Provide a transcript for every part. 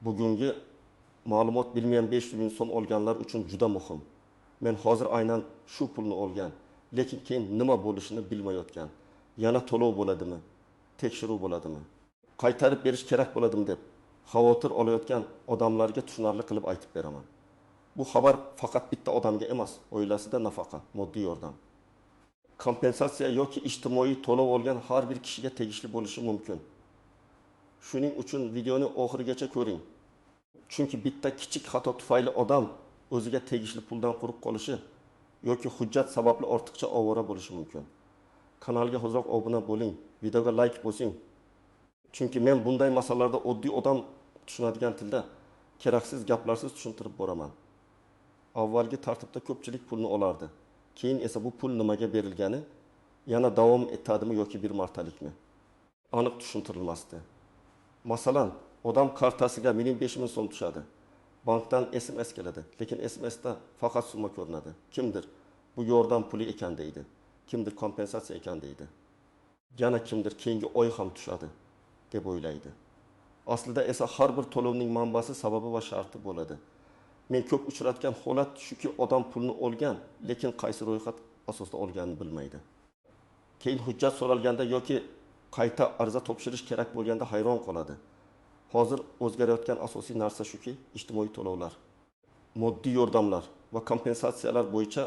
bugungi ma'lumot bilmayan 500 ming so'm olganlar uchun juda muhim. Men hozir aynan shu pulni olgan, lekin keyin nima bo'lishini bilmayotgan. Yana to'lov bo'ladimi? Tekshiruv bo'ladimi? Qaytarib berish kerak bo'ladimi deb xavotir olayotgan odamlarga tushunarli qilib aytib beraman. Bu xabar faqat bitta odamga emas, oilasida nafaqa, moddiy yordam, kompensatsiya yoki ijtimoiy to'lov olgan har bir kishiga tegishli bo'lishi mumkin. Shuning uchun videoni oxirigacha ko'ring. Chunki bitta kichik xato tufayli odam o'ziga tegishli puldan quruq qolishi yoki hujjat sababli ortiqcha ovora bo'lishi mumkin. Kanalga ho'roq obuna bo'ling, videoga like bosing. Chunki men bunday masalalarda oddiy odam tushunadigan tilda keraksiz gaplarsiz tushuntirib boraman. Avvalgi tartibda ko'pchilik pulni olardi. Keyin esa bu pul nimaga berilgani yana davom etadimi yoki bir martalikmi? Aniq tushuntirilmasdi. Masalan, odam kartasiga 1500 so'm tushadi. Bankdan SMS keladi, lekin SMSda faqat summa ko'rinadi. Kimdir bu yordam puli ekan deydi, kimdir kompensatsiya ekan deydi. Yana kimdir keyingi oy ham tushadi deb o'ylaydi. Aslida esa har bir to'lovning manbasi, sababi va sharti bo'ladi. Men ko'p uchratgan holat shuki, odam pulni olgan, lekin qaysi ro'yxat asosida olganini bilmaydi. Keyin hujjat so'ralganda yoki qayta ariza topshirish kerak bo'lganda hayron qoladi. Hozir o'zgarayotgan asosiy narsa shuki, ijtimoiy to'lovlar, moddiy yordamlar va kompensatsiyalar bo'yicha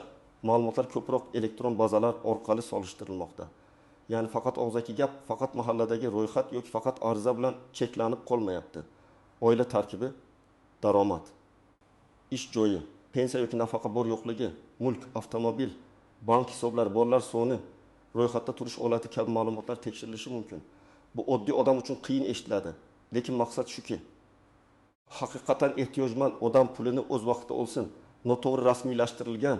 ma'lumotlar ko'proq elektron bazalar orqali solishtirilmoqda. Ya'ni faqat og'zaki gap, faqat mahalladagi ro'yxat yoki faqat ariza bilan cheklanib qolmayapti. Oila tarkibi, daromad, ish joyi, pensiya yoki nafaqa bor yo'qligi, mulk, avtomobil, bank hisoblari, bolalar soni, ro'yxatda turish holati kabi ma'lumotlar tekshirilishi mumkin. Bu oddiy odam uchun qiyin eshitiladi, lekin maqsad shuki, haqiqatan ehtiyojmand odam pulini o'z vaqtida olsin. Noto'g'ri rasmiylashtirilgan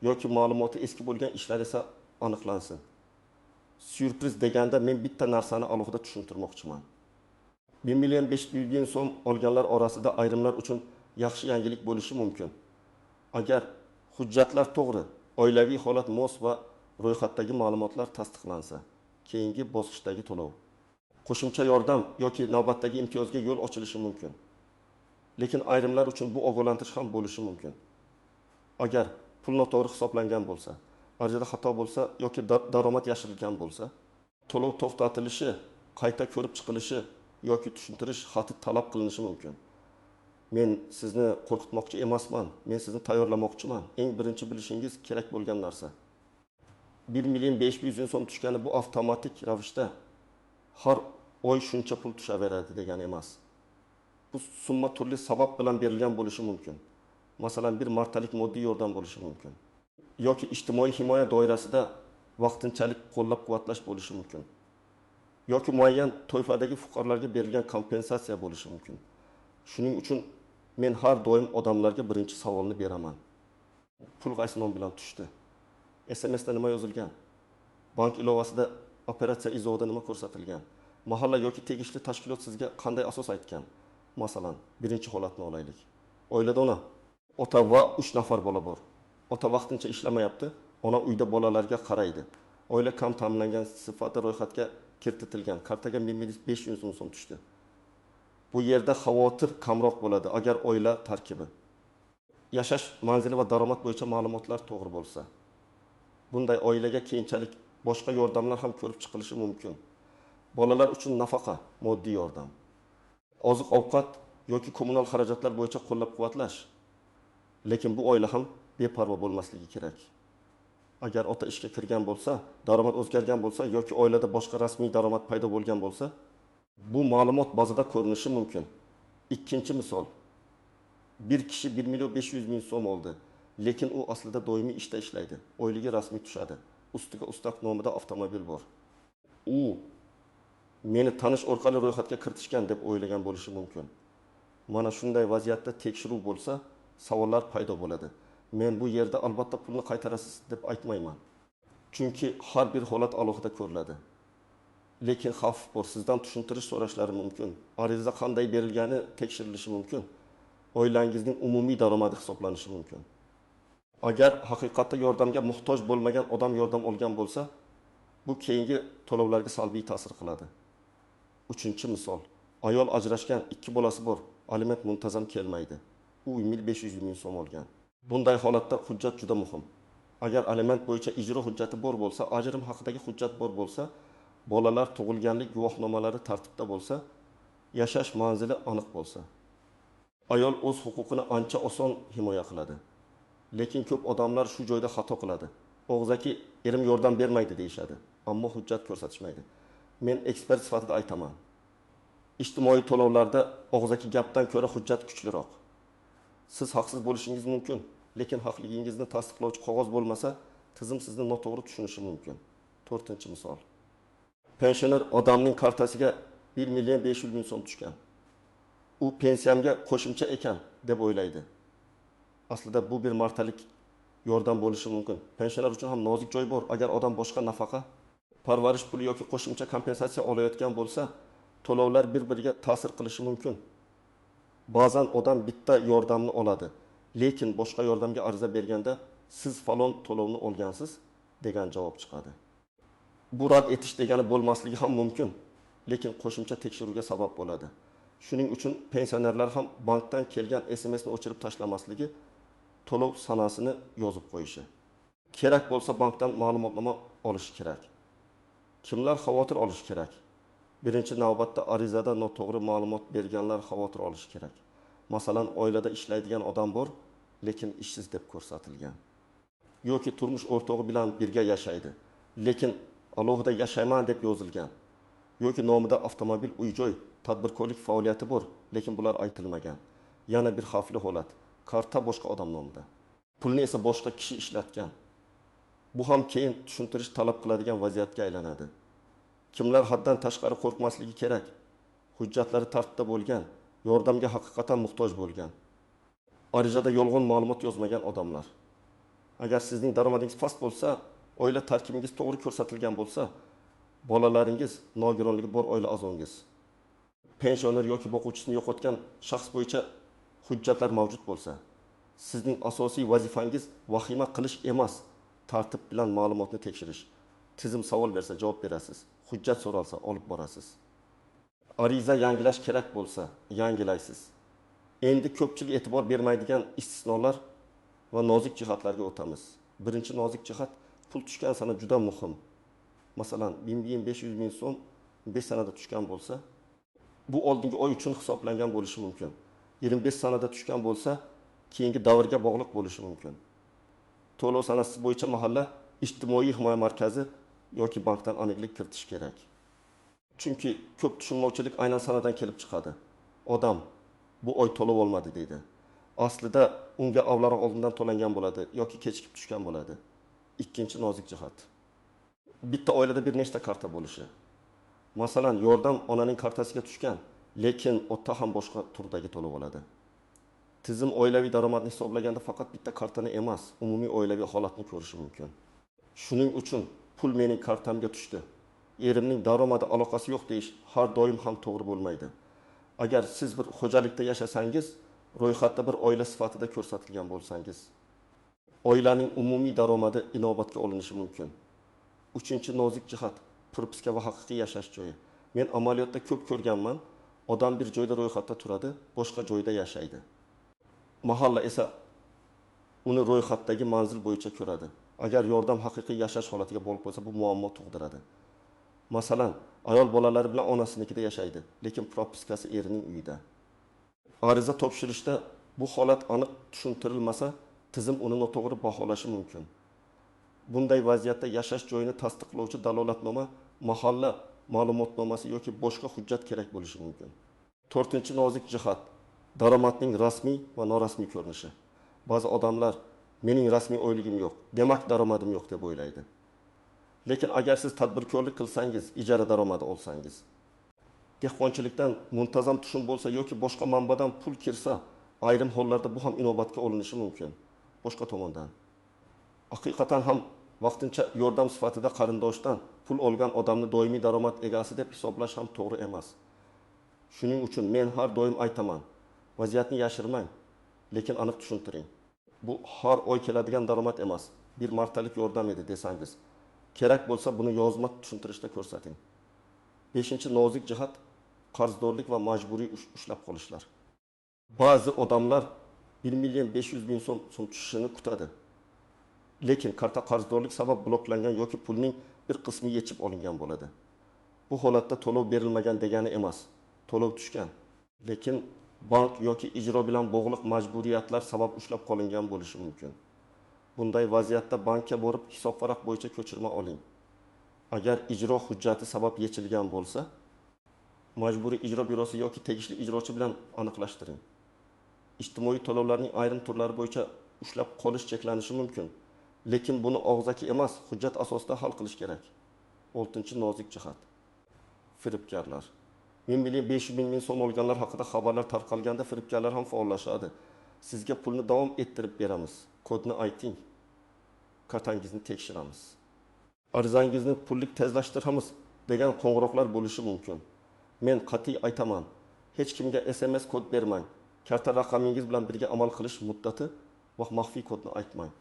yoki ma'lumoti eski bo'lgan ishlar esa aniqlansin. Syurpriz deganda men bitta narsani alohida tushuntirmoqchiman. 1,5 million so'm olganlar orasida ayrimlar uchun yaxshi yangilik bo'lishi mumkin. Agar hujjatlar to'g'ri, oilaviy holat mos va ro'yxatdagi ma'lumotlar tasdiqlansa, keyingi bosqichdagi to'lov, qo'shimcha yordam yoki navbatdagi imtiyozga yo'l ochilishi mumkin. Lekin ayrimlar uchun bu ogohlantirish ham bo'lishi mumkin. Agar pul noto'g'ri hisoblangan bo'lsa, arizada xato bo'lsa yoki daromad yashirilgan bo'lsa, to'lov to'xtatilishi, qayta ko'rib chiqilishi yoki tushuntirish xati talab qilinishi mumkin. Men sizni qo'rqitmoqchi emasman, men sizni tayyorlamoqchiman. Eng birinchi bilishingiz kerak bo'lgan narsa, 1,5 million so'm tushgani bu avtomatik ravishda har oy shuncha pul tushaveradi degani emas. Bu summa turli sabab bilan berilgan bo'lishi mumkin. Masalan, bir martalik moddiy yordam bo'lishi mumkin. Yoki ijtimoiy himoya doirasida vaqtinchalik qo'llab-quvvatlash bo'lishi mumkin. Yoki muayyan toifadagi fuqarolarga berilgan kompensatsiya bo'lishi mumkin. Shuning uchun men har doim odamlarga birinchi savolni beraman. Pul qaysi nom bilan tushdi? SMSda nima yozilgan? Bank ilovasida operatsiya izohida nima ko'rsatilgan? Mahalla yoki tegishli tashkilot sizga qanday asos aytgan? Masalan, birinchi holatni olaylik. Oilada ota va 3 nafar bola bor. Ota vaqtincha ishlamayapti, ona uyda bolalarga qaraydi. Oila kam ta'minlangan sifatida ro'yxatga kiritilgan. Kartaga 1,500 so'm tushdi. Bu yerda xavotir kamroq bo'ladi agar oila tarkibi, yashash manzili va daromad bo'yicha ma'lumotlar to'g'ri bo'lsa. Bunday oilaga keyinchalik boshqa yordamlar ham ko'rib chiqilishi mumkin. Bolalar uchun nafaqa, moddiy yordam, oziq-ovqat yoki kommunal xarajatlar bo'yicha qo'llab-quvvatlash. Lekin bu oila ham beparvo bo'lmasligi kerak. Agar ota ishga kirgan bo'lsa, daromad o'zgargan bo'lsa yoki oilada boshqa rasmiy daromad paydo bo'lgan bo'lsa, bu ma'lumot bazada ko'rinishi mumkin. Ikkinchi misol. Bir kishi 1,5 million so'm oldi, lekin u aslida doimiy ishda ishlaydi. Oyligi rasmiy tushadi. Ustiga ustak nomida avtomobil bor. U meni tanish orqali ro'yxatga kiritishgan deb o'ylagan bo'lishi mumkin. Mana shunday vaziyatda tekshiruv bo'lsa, savollar paydo bo'ladi. Men bu yerda albatta pulni qaytarasiz deb aytmayman. Chunki har bir holat alohida ko'riladi. Lekin xavf bor, sizdan tushuntirish so'rashlari mumkin. Ariza qanday berilgani tekshirilishi mumkin. Oilangizning umumiy daromadi hisoblanishi mumkin. Agar haqiqatda yordamga muhtoj bo'lmagan odam yordam olgan bo'lsa, bu keyingi to'lovlarga salbiy ta'sir qiladi. Uchinchi misol. Ayol ajrashgan, 2 bolasi bor. aliment muntazam kelmaydi. U 500 ming so'm olgan. Bunday holatda hujjat juda muhim. Agar aliment bo'yicha ijro hujjati bor bo'lsa, ajrim haqidagi hujjat bor bo'lsa, bolalar tug'ilganlik guvohnomalari tartibda bo'lsa, yashash manzili aniq bo'lsa, ayol o'z huquqini ancha oson himoya qiladi. Lekin ko'p odamlar shu joyda xato qiladi. Og'zaki erim yordam bermaydi deyishadi, ammo hujjat ko'rsatishmaydi. Men ekspert sifatida aytaman. Ijtimoiy to'lovlarda og'zaki gapdan ko'ra hujjat kuchliroq. Siz haqsiz bo'lishingiz mumkin, lekin haqligingizni tasdiqlovchi qog'oz bo'lmasa, tizim sizni noto'g'ri tushunishi mumkin. 4-misol. Pensioner odamning kartasiga 1 500 000 so'm tushgan. U pensiyamga qo'shimcha ekan deb o'ylaydi. Aslida bu bir martalik yordam bo'lishi mumkin. Pensioner uchun ham nozik joy bor. Agar odam boshqa nafaqa, parvarish puli yoki qo'shimcha kompensatsiya olayotgan bo'lsa, to'lovlar bir-biriga ta'sir qilishi mumkin. Ba'zan odam bitta yordamni oladi, lekin boshqa yordamga ariza berganda siz falon to'lovni olgansiz degan javob chiqadi. Bu rad etish degani bo'lmasligi ham mumkin, lekin qo'shimcha tekshiruvga sabab bo'ladi. Shuning uchun pensionerlar ham bankdan kelgan SMSni o'chirib tashlamasligi, to'lov sanasini yozib qo'yishi. Kerak bo'lsa bankdan ma'lumotnoma olish kerak. Kimlar xavotir olish kerak? Birinchi navbatda arizada noto'g'ri ma'lumot berganlar xavotir olishi kerak. Masalan, oilada ishlaydigan odam bor, lekin ishsiz deb ko'rsatilgan. Yoki turmush o'rtog'i bilan birga yashaydi, lekin alohida yashayman deb yozilgan. Yoki nomida avtomobil, uy-joy, tadbirkorlik faoliyati bor, lekin bular aytilmagan. Yana bir xavfli holat, karta boshqa odam nomida. Pulni esa boshqa kishi ishlatgan. Bu ham keyin tushuntirish talab qiladigan vaziyatga aylanadi. Kimlar haddan tashqari qo'rqmasligi kerak? Hujjatlari tartibda bo'lgan, yordamga haqiqatan muhtoj bo'lgan. Arizada yolg'on ma'lumot yozmagan odamlar. Agar sizning daromadingiz past bo'lsa, oila tarkibingiz to'g'ri ko'rsatilgan bo'lsa, bolalaringiz nogironligi bor oila a'zongiz, pensioner yoki boquvchisini yo'qotgan shaxs bo'yicha hujjatlar mavjud bo'lsa, sizning asosiy vazifangiz vahima qilish emas, tartib bilan ma'lumotni tekshirish. Tizim savol bersa javob berasiz, hujjat so'ralsa olib borasiz. Ariza yangilash kerak bo'lsa, yangilaysiz. Endi ko'pchilik e'tibor bermaydigan istisnolar va nozik jihatlarga o'tamiz. Birinchi nozik jihat, pul tushgan sana juda muhim. Masalan, 500 000 so'm 5 sanada tushgan bo'lsa, bu oldingi oy uchun hisoblangan bo'lishi mumkin. 25 sanada tushgan bo'lsa, keyingi davrga bog'liq bo'lishi mumkin. To'lov sanasi bo'yicha mahalla ijtimoiy himoya markazi yoki bankdan aniqlik kiritish kerak. Chunki ko'p tushunmovchilik aynan sanadan kelib chiqadi. Odam bu oy to'lov olmadi deydi. Aslida unga avvalroq oldindan to'langan bo'ladi yoki kechikib tushgan bo'ladi. Ikkinchi nozik jihat. Bitta oilada bir nechta karta bo'lishi. Masalan, yordam onaning kartasiga tushgan, lekin ota ham boshqa turdagi to'lov oladi. Tizim oilaviy daromadni hisoblaganda faqat bitta kartani emas, umumiy oilaviy holatni ko'rishi mumkin. Shuning uchun pul mening kartamga tushdi, erimning daromadi aloqasi yo'q deyish har doim ham to'g'ri bo'lmaydi. Agar siz bir xo'jalikda yashasangiz, ro'yxatda bir oila sifatida ko'rsatilgan bo'lsangiz, oilaning umumiy daromadi inobatga olinishi mumkin. Uchinchi nozik jihat, propiska va haqiqiy yashash joyi. Men amaliyotda ko'p ko'rganman. Odam bir joyda ro'yxatda turadi, boshqa joyda yashaydi. Mahalla esa uni ro'yxatdagi manzil bo'yicha ko'radi. Agar yordam haqiqiy yashash holatiga bog'liq bo'lsa, bu muammo tug'diradi. Masalan, ayol bolalari bilan onasinikida yashaydi, lekin propiskasi erining uyida. Ariza topshirishda bu holat aniq tushuntirilmasa, tizim uni noto'g'ri baholashi mumkin. Bunday vaziyatda yashash joyini tasdiqlovchi dalolatnoma, mahalla ma'lumotnomasi yoki boshqa hujjat kerak bo'lishi mumkin. 4-nozik jihat, daromadning rasmiy va norasmiy ko'rinishi. Ba'zi odamlar mening rasmiy oyligim yo'q, demak daromadim yo'q deb o'ylaydi. Lekin agar siz tadbirkorlik qilsangiz, ijara daromadi olsangiz, dehqonchilikdan muntazam tushum bo'lsa yoki boshqa manbadan pul kirsa, ayrim hollarda bu ham inobatga olinishi mumkin. Boshqa tomondan, haqiqatan ham vaqtincha yordam sifatida qarindoshdan pul olgan odamni doimiy daromad egasi deb hisoblash ham to'g'ri emas. Shuning uchun men har doim aytaman, vaziyatni yashirmang, lekin aniq tushuntiring. Bu har oy keladigan daromad emas, bir martalik yordam edi desangiz, kerak bo'lsa buni yozma tushuntirishda ko'rsating. 5-nozik jihat, qarzdorlik va majburiy ushlab qolishlar. Ba'zi odamlar 1 milyon 500 bin so'm tushishini kutadi. Lekin karta qarzdorlik sabab bloklangan yoki pulning bir qismi yechib olingan bo'ladi. Bu holatda to'lov berilmagan degani emas, to'lov tushgan. Lekin bank yoki ijro bilan bog'liq majburiyatlar sabab ushlab qolingan bo'lishi mumkin. Bunday vaziyatda bankka borib hisobvaraq bo'yicha ko'chirma oling. Agar ijro hujjati sabab yechilgan bo'lsa, majburiy ijro byurosi yoki tegishli ijrochi bilan aniqlashtiring. Ijtimoiy to'lovlarning ayrim turlari bo'yicha ushlab qolish cheklanishi mumkin. Lekin buni og'zaki emas, hujjat asosida hal qilish kerak. 6-nozik jihat. Firibgarlar. 1 milyon 500 bin so'm olganlar haqida xabarlar tarqalganda firibgarlar ham faollashadi. Sizga pulni davom ettirib beramiz. Kodni ayting. Kartangizni tekshiramiz. Arizangizni pullik tezlashtiramiz degan qo'ng'iroqlar bo'lishi mumkin. Men qat'iy aytaman, hech kimga SMS kod bermang. Karta raqamingiz bilan birga amal qilish muddati va maxfiy kodni aytmang.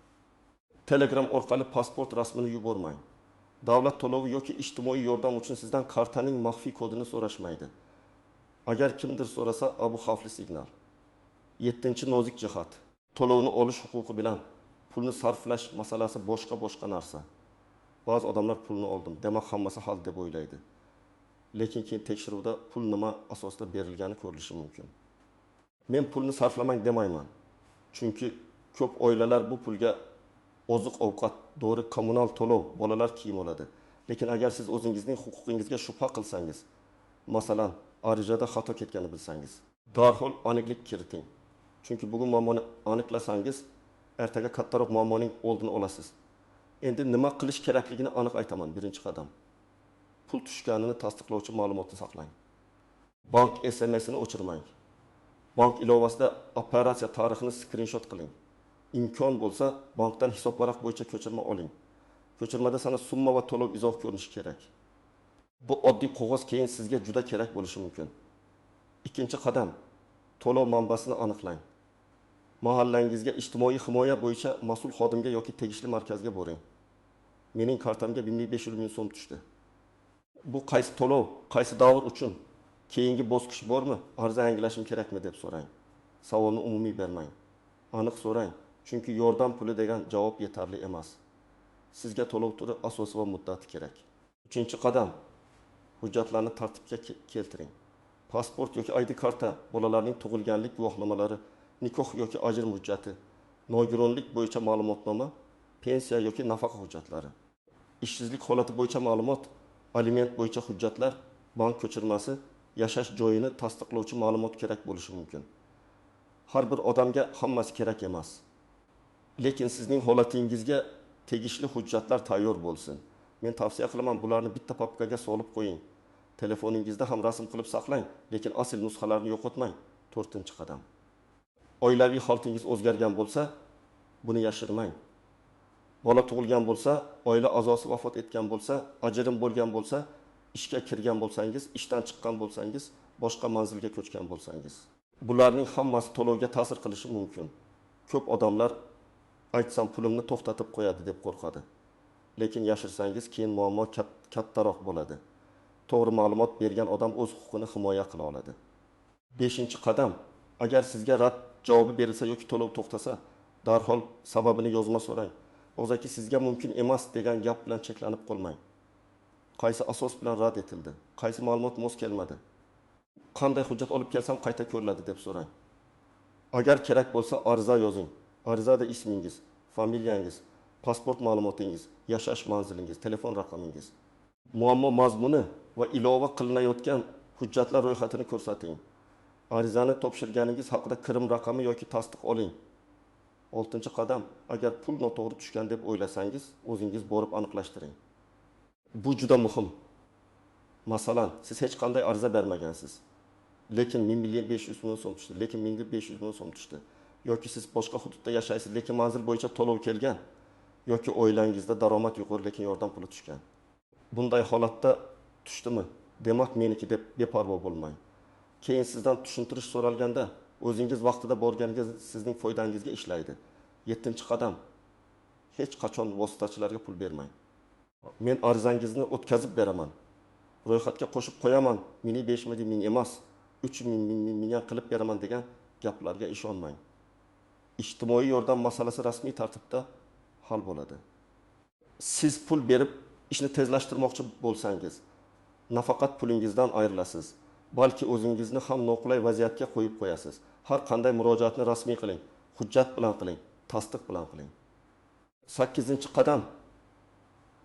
Telegram orqali pasport rasmini yubormang. Davlat to'lovi yoki ijtimoiy yordam uchun sizdan kartaning maxfiy kodini so'rashmaydi. Agar kimdir so'rasa, bu xavfli signal. 7-nozik jihat. To'lovni olish huquqi bilan pulni sarflash masalasi boshqa narsa. Ba'zi odamlar pulni oldim, demak hammasi hal deb o'ylaydi. Lekin keyin tekshiruvda pul nima asosida berilgani ko'rilishi mumkin. Men pulni sarflamang demayman. Chunki ko'p oilalar bu pulga oziq-ovqat, dori, kommunal to'lov, bolalar kiyim oladi. Lekin agar siz o'zingizning huquqingizga shubha qilsangiz, masalan, arizada xato ketganini bilsangiz, darhol aniqlik kiriting. Chunki bugun muammoni aniqlasangiz, ertaga kattaroq muammoning oldini olasiz. Endi nima qilish kerakligini aniq aytaman. Birinchi qadam. Pul tushganini tasdiqlovchi ma'lumotni saqlang. Bank SMS'ini o'chirmang. Bank ilovasida operatsiya tarixini skrinshot qiling. Imkon bo'lsa, bankdan hisobvaraq bo'yicha ko'chirma oling. Ko'chirmada sana summa va to'lov izoh ko'rinishi kerak. Bu oddiy qog'oz keyin sizga juda kerak bo'lishi mumkin. Ikkinchi qadam, to'lov manbasini aniqlang. Mahallangizga ijtimoiy himoya bo'yicha mas'ul xodimga yoki tegishli markazga boring. Mening kartamga 1500 bin so'm tushdi. Bu qaysi to'lov, qaysi davr uchun, keyingi bosqich bormi, ariza yangilashim kerakmi deb so'rang. Savolni umumiy bermang. Aniq so'rang, chunki yordam puli degan javob yetarli emas. Sizga to'lov turi, asosi va muddati kerak. 3-qadam, hujjatlarni tartibga keltiring. Pasport yoki ID karta, bolalarning tug'ilganlik guvohnomalari, nikoh yoki ajrim hujjati, nogironlik bo'yicha ma'lumotnoma, pensiya yoki nafaqa hujjatlari, ishsizlik holati bo'yicha ma'lumot, aliment bo'yicha hujjatlar, bank ko'chirmasi, yashash joyini tasdiqlovchi ma'lumot kerak bo'lishi mumkin. Har bir odamga hammasi kerak emas. Lekin sizning holatingizga tegishli hujjatlar tayyor bo'lsin. Men tavsiya qilaman, bularni bitta papkaga solib qo'ying. Telefoningizda ham rasm qilib saqlang, lekin asl nusxalarini yo'qotmang. 4-qadam. Oilaviy holatingiz o'zgargan bo'lsa, buni yashirmang. Bola tug'ilgan bo'lsa, oila a'zosi vafot etgan bo'lsa, ajrim bo'lgan bo'lsa, ishga kirgan bo'lsangiz, ishdan chiqqan bo'lsangiz, boshqa manzilga ko'chgan bo'lsangiz, bularning hammasi to'lovga ta'sir qilishi mumkin. Ko'p odamlar aytsam pulimni to'xtatib qo'yadi deb qo'rqadi. Lekin yashirsangiz keyin muammo kattaroq bo'ladi. To'g'ri ma'lumot bergan odam o'z huquqini himoya qila oladi. 5-qadam. Agar sizga rad javobi berilsa yoki to'lov to'xtasa, darhol sababini yozma so'rang. O'zaki sizga mumkin emas degan gap bilan cheklanib qolmang. Qaysi asos bilan rad etildi? Qaysi ma'lumot mos kelmadi? Qanday hujjat olib kelsam qayta ko'riladi deb so'rang. Agar kerak bo'lsa, ariza yozing. Arizada ismingiz, familiyangiz, pasport ma'lumotingiz, yashash manzilingiz, telefon raqamingiz, muammo mazmuni va ilova qilinayotgan hujjatlar ro'yxatini ko'rsating. Arizani topshirganingiz haqida kirim raqami yoki tasdiq oling. 6-qadam, agar pul noto'g'ri tushgan deb o'ylasangiz, o'zingiz borib aniqlashtiring. Bu juda muhim. Masalan, siz hech qanday ariza bermagansiz. Lekin 1 milyon 500 bin so'm tushdi, lekin 1500 bin so'm tushdi. Yoki siz boshqa hududda yashaysiz, lekin manzil bo'yicha to'lov kelgan, yoki oilangizda daromad yuqori, lekin yordam puli tushgan. Bunday holatda tushdimi? Demak, meniki deb beparvo bo'lmang. Keyin sizdan tushuntirish so'ralganda, o'zingiz vaqtida borganingiz sizning foydangizga ishlaydi. 7-qadam. Hech qachon vositachilarga pul bermang. Men arizangizni o'tkazib beraman. Ro'yxatga qo'shib qo'yaman. Meni 5 ming emas, 3 ming qilib beraman degan gaplarga ishonmang. İjtimoiy yordam masalasi rasmiy tartibda hal bo'ladi. Siz pul berib ishni tezlashtirmoqchi bo'lsangiz, nafaqat pulingizdan ayrilasiz, balki o'zingizni ham noqulay vaziyatga qo'yib qo'yasiz. Har qanday murojaatni rasmiy qiling, hujjat bilan qiling, tasdiq bilan qiling. 8-qadam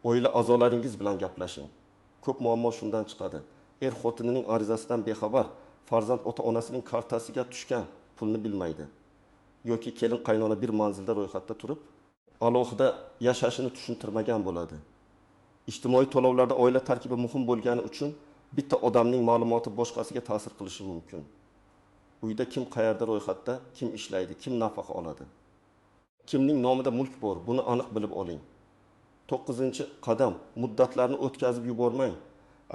oila a'zolaringiz bilan gaplashing. Ko'p muammo shundan chiqadi. Xotinining arizasidan bexabar, farzand ota-onasining kartasiga tushgan pulni bilmaydi. Yoki kelin qaynona bir manzilda ro'yxatda turib, alohida yashashini tushuntirmagan bo'ladi. İjtimoiy to'lovlarda oila tarkibi muhim bo'lgani uchun bitta odamning ma'lumoti boshqasiga ta'sir qilishi mumkin. Uyda kim qayerda ro'yxatda, kim ishlaydi, kim nafaqa oladi. Kimning nomida mulk bor, buni aniq bilib oling. 9-qadam muddatlarni o'tkazib yubormang.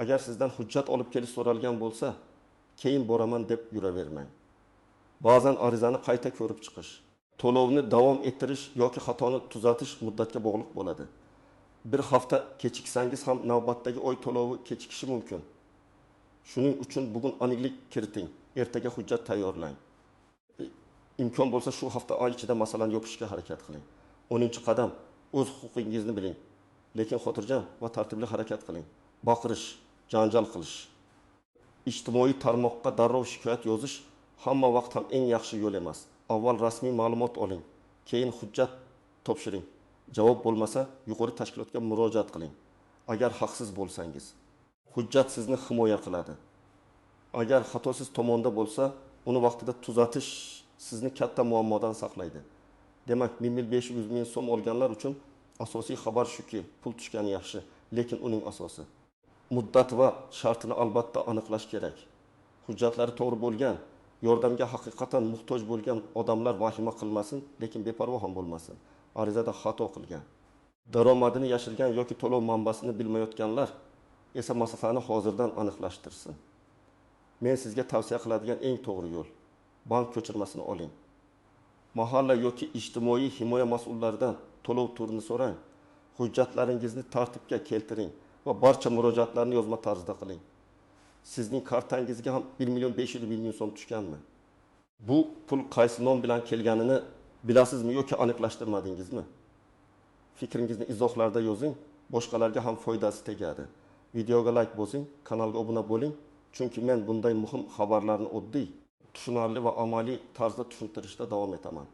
Agar sizdan hujjat olib kelish so'ralgan bo'lsa, keyin boraman deb yuravermang. Ba'zan arizani qayta ko'rib chiqish, to'lovni davom ettirish yoki xatoni tuzatish muddatga bog'liq bo'ladi. Bir hafta kechiksangiz ham navbatdagi oy to'lovi kechikishi mumkin. Shuning uchun bugun aniqlik kiriting, ertaga hujjat tayyorlang. İmkon bo'lsa shu hafta oy ichida masalani yopishga harakat qiling. 10-qadam o'z huquqingizni biling, lekin xotirjam va tartibli harakat qiling. Baqirish, janjal qilish. İjtimoiy tarmoqqa darrov shikoyat yozish hamma vaqt ham eng yaxshi yo'l emas. Avval rasmiy ma'lumot oling, keyin hujjat topshiring. Javob bo'lmasa, yuqori tashkilotga murojaat qiling. Agar haqsiz bo'lsangiz, hujjat sizni himoya qiladi. Agar xatosiz tomonda bo'lsa, uni vaqtida tuzatish sizni katta muammodan saqlaydi. Demak, 1.500 ming so'm olganlar uchun asosiy xabar shuki, pul tushgani yaxshi, lekin uning asosi muddat va shartini albatta aniqlash kerak. Hujjatlari to'g'ri bo'lgan, yordamga haqiqatan muhtoj bo'lgan odamlar vahima qilmasin, lekin beparvo ham bo'lmasin. Arizada xato qilgan, daromadini yashirgan yoki to'lov manbasini bilmayotganlar esa masalani hozirdan aniqlashtirsin. Men sizga tavsiya qiladigan eng to'g'ri yo'l bank ko'chirmasini oling. Mahalla yoki ijtimoiy himoya mas'ullaridan to'lov turini so'rang. Hujjatlaringizni tartibga keltiring va barcha murojaatlarni yozma tarzda qiling. Sizning kartangizga ham 1.500 ming so'm tushganmi? Bu pul qaysi nom bilan kelganini bilasizmi yoki aniqlashtirmadingizmi? Fikringizni izohlarda yozing, boshqalarga ham foydasi tegadi. Videoga like bosing, kanalga obuna bo'ling, chunki men bunday muhim xabarlarni oddiy, tushunarli va amaliy tarzda tushuntirishda davom etaman.